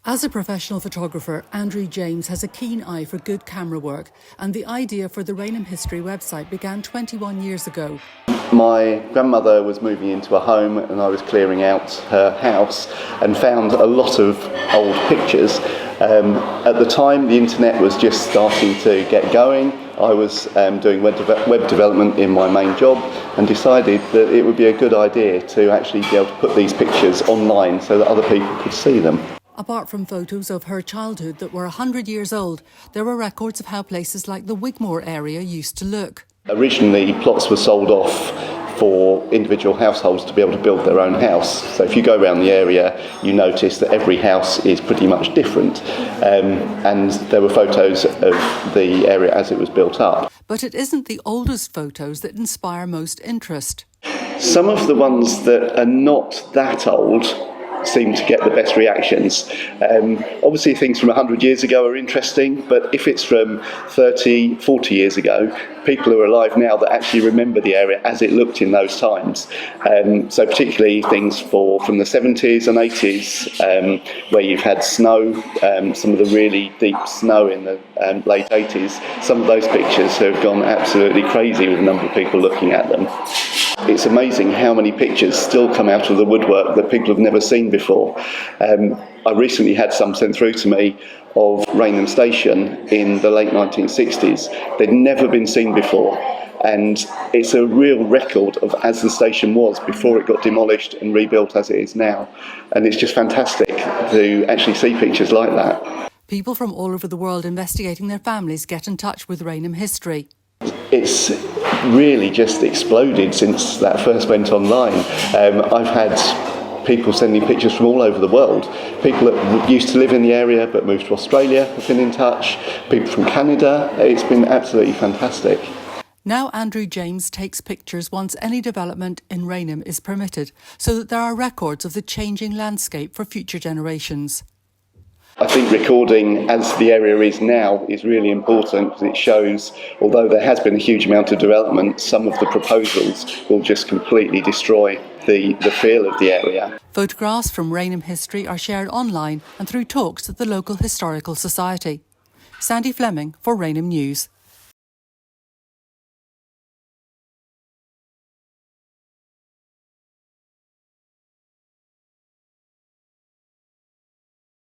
As a professional photographer, Andrew James has a keen eye for good camera work, and the idea for the Rainham History website began 21 years ago. My grandmother was moving into a home and I was clearing out her house and found a lot of old pictures. At the time, the internet was just starting to get going. I was doing web development in my main job and decided that it would be a good idea to actually be able to put these pictures online so that other people could see them. Apart from photos of her childhood that were 100 years old, there were records of how places like the Wigmore area used to look. Originally, plots were sold off for individual households to be able to build their own house. So if you go around the area, you notice that every house is pretty much different. And there were photos of the area as it was built up. But it isn't the oldest photos that inspire most interest. Some of the ones that are not that old seem to get the best reactions. Obviously things from 100 years ago are interesting, but if it's from 30, 40 years ago, people who are alive now that actually remember the area as it looked in those times. So particularly things from the 70s and 80s, where you've had snow, some of the really deep snow in the late 80s. Some of those pictures have gone absolutely crazy with a number of people looking at them. It's amazing how many pictures still come out of the woodwork that people have never seen before. I recently had some sent through to me of Rainham Station in the late 1960s. They'd never been seen before, and it's a real record of as the station was before it got demolished and rebuilt as it is now. And it's just fantastic to actually see pictures like that. People from all over the world investigating their families get in touch with Rainham History. It's really just exploded since that first went online. I've had people sending pictures from all over the world. People that used to live in the area but moved to Australia have been in touch. People from Canada. It's been absolutely fantastic. Now Andrew James takes pictures once any development in Rainham is permitted, so that there are records of the changing landscape for future generations. I think recording as the area is now is really important because it shows, although there has been a huge amount of development, some of the proposals will just completely destroy the feel of the area. Photographs from Rainham History are shared online and through talks at the local historical society. Sandy Fleming for Rainham News.